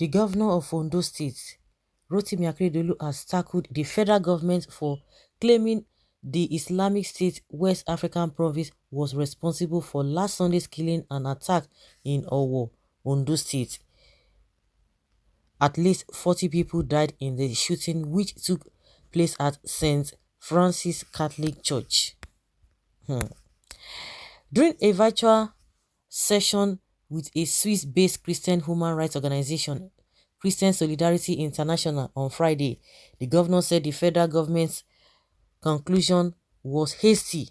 The governor of Ondo State, Rotimi Akeredolu, has tackled the federal government for claiming the Islamic State West African province was responsible for last Sunday's killing and attack in Owo, Ondo State. At least 40 people died in the shooting, which took place at St. Francis Catholic Church. During a virtual session with a Swiss-based Christian human rights organization, Christian Solidarity International, on Friday, the governor said the federal government's conclusion was hasty.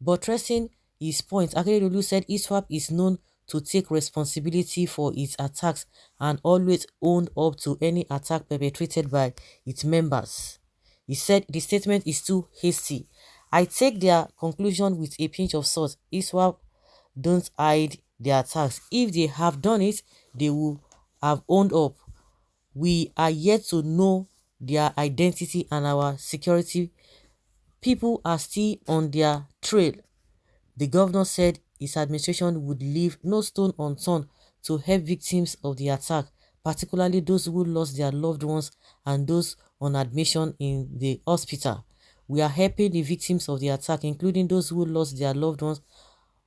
Buttressing his point, Akeredolu said ISWAP is known to take responsibility for its attacks and always owned up to any attack perpetrated by its members. He said the statement is too hasty. I take their conclusion with a pinch of salt. ISWAP don't hide their attacks. If they have done it, they will have owned up. We are yet to know their identity, and our security people are still on their trail. The governor said his administration would leave no stone unturned to help victims of the attack, particularly those who lost their loved ones and those on admission in the hospital. We are helping the victims of the attack, including those who lost their loved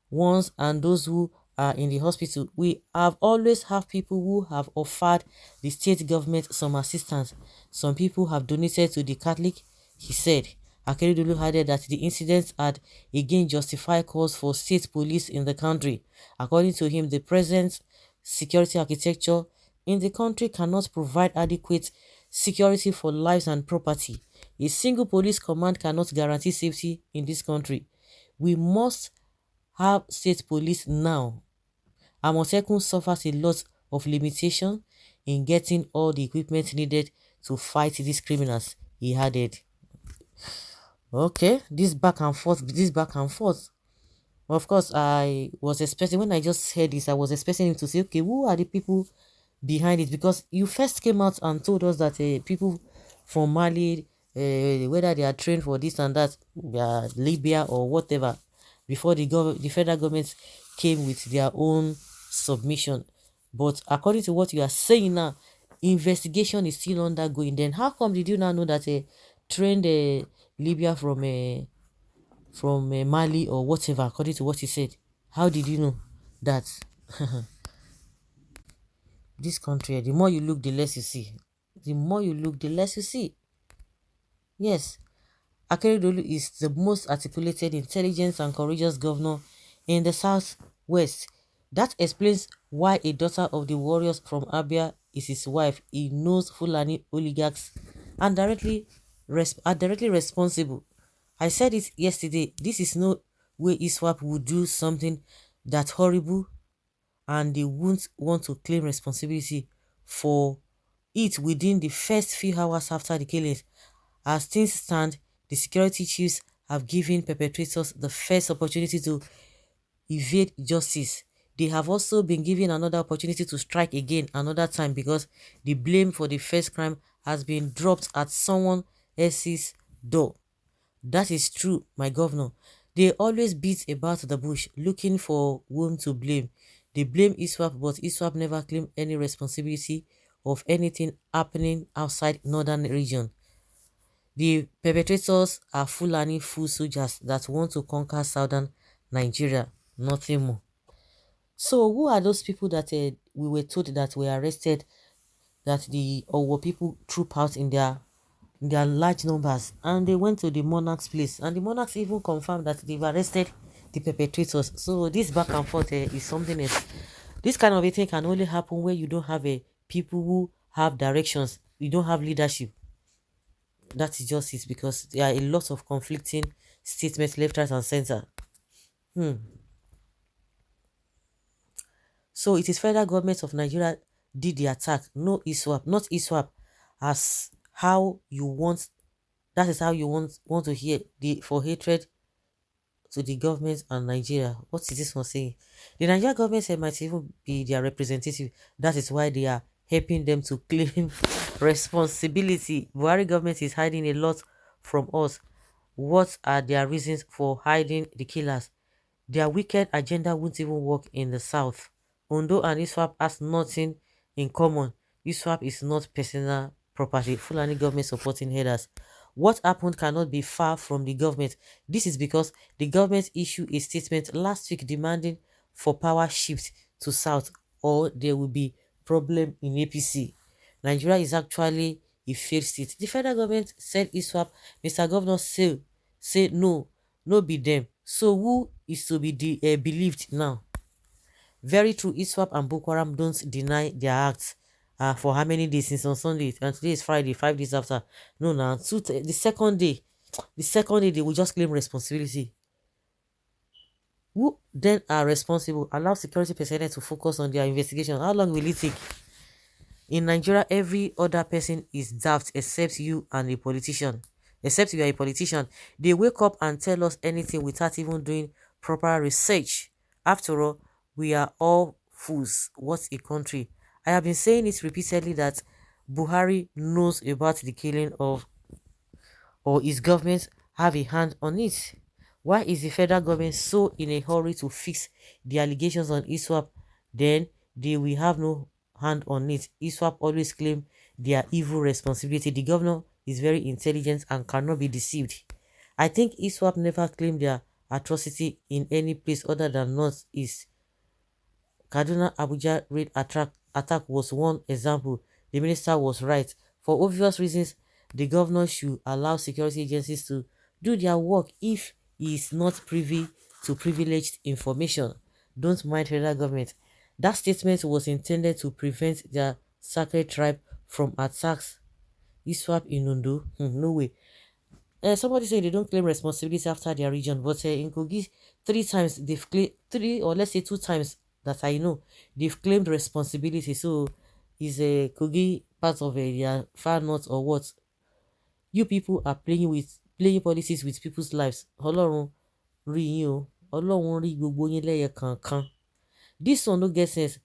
ones and those who are in the hospital. We have always have people who have offered the state government some assistance. Some people have donated to the Catholic, he said. Akeredolu added that the incident had again justified calls for state police in the country. According to him, the present security architecture in the country cannot provide adequate security for lives and property. A single police command cannot guarantee safety in this country. We must have state police now. Amotekun suffers a lot of limitation in getting all the equipment needed to fight these criminals, he added. Okay, this back and forth. Of course, I was expecting, when I just heard this, I was expecting him to say, okay, who are the people behind it? Because you first came out and told us that people from Mali, whether they are trained for this and that, Libya or whatever, before the federal government came with their own submission. But according to what you are saying now, investigation is still undergoing. Then how come did you now know that trained Libya from Mali or whatever, according to what he said? How did you know that? This country, the more you look, the less you see. The more you look, the less you see. Yes, Akeredolu is the most articulated, intelligent and courageous governor in the southwest. That explains why a daughter of the warriors from Abia is his wife. He knows Fulani oligarchs and are directly responsible. I said it yesterday, this is no way ISWAP would do something that horrible, and they won't want to claim responsibility for it within the first few hours after the killings. As things stand, the security chiefs have given perpetrators the first opportunity to evade justice. They have also been given another opportunity to strike again another time, because the blame for the first crime has been dropped at someone else's door. That is true, my governor. They always beat about the bush, looking for whom to blame. They blame ISWAP, but ISWAP never claimed any responsibility of anything happening outside northern region. The perpetrators are Fulani foot soldiers that want to conquer southern Nigeria, nothing more. So who are those people that we were told that were arrested, that the Owo people troop out in their large numbers, and they went to the monarch's place, and the monarchs even confirmed that they've arrested the perpetrators? So this back and forth is something else. This kind of a thing can only happen where you don't have people who have directions, you don't have leadership. That is just it, because there are a lot of conflicting statements left, right and center. So it is federal government of Nigeria did the attack, no ISWAP, not ISWAP, as how you want. That is how you want to hear for hatred to the government and Nigeria. What is this one saying? The Nigerian government might even be their representative. That is why they are helping them to claim responsibility. Buhari government is hiding a lot from us. What are their reasons for hiding the killers? Their wicked agenda won't even work in the south. Ondo and ISWAP has nothing in common. ISWAP is not personal property. Fulani government supporting headers. What happened cannot be far from the government. This is because the government issued a statement last week demanding for power shift to south or there will be problem in APC. Nigeria is actually a failed state. The federal government said ISWAP. Mr. Governor say no, no be them. So who is to be believed now? Very true, ISWAP and Boko Haram don't deny their acts for how many days since on Sunday, and today is Friday, 5 days after. No, now the second day they will just claim responsibility. Who then are responsible? Allow security personnel to focus on their investigation. How long will it take? In Nigeria, every other person is daft except you and a politician. Except you are a politician. They wake up and tell us anything without even doing proper research. After all, we are all fools. What a country. I have been saying it repeatedly that Buhari knows about the killing of, or his government have a hand on it. Why is the federal government so in a hurry to fix the allegations on ISWAP? Then they will have no hand on it. ISWAP always claim their evil responsibility. The governor is very intelligent and cannot be deceived. I think ISWAP never claimed their atrocity in any place other than Northeast. Kaduna Abuja raid attack was one example. The minister was right. For obvious reasons, the governor should allow security agencies to do their work if he is not privy to privileged information. Don't mind federal government. That statement was intended to prevent their sacred tribe from attacks. ISWAP in ONDO? No way. Somebody said they don't claim responsibility after their region, but in Kogi, 3 times they've claimed, 2 times that I know, they've claimed responsibility. So is a Kogi part of their far north or what? You people are playing policies with people's lives. Ọlọ́run rí yín o. Ọlọ́run rí gbogbo yín lẹ́yẹ kankan. This one no get sense.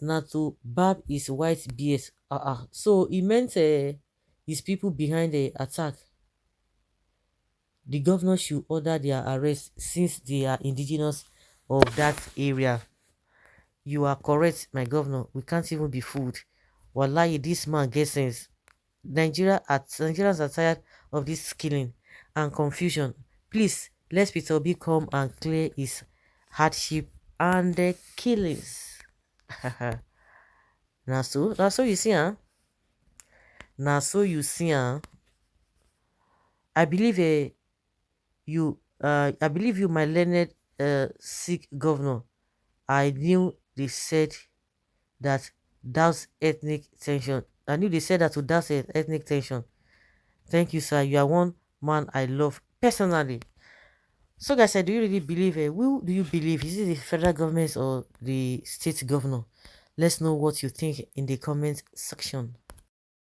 Na to barb his white beard. So he meant his people behind the attack. The governor should order their arrest since they are indigenous of that area. You are correct, my governor. We can't even be fooled. Wallahi, this man gets sense. Nigerians are tired of this killing and confusion. Please, let Peter Obi come and clear his hardship and the killings. Now so you see, huh? Now so you see, huh? I believe I believe you, my learned Sikh governor. I knew they said that douse ethnic tension. I knew they said that to douse ethnic tension. Thank you, sir. You are one man I love personally. So, guys, do you really believe? Who do you believe? Is it the federal government or the state governor? Let's know what you think in the comment section.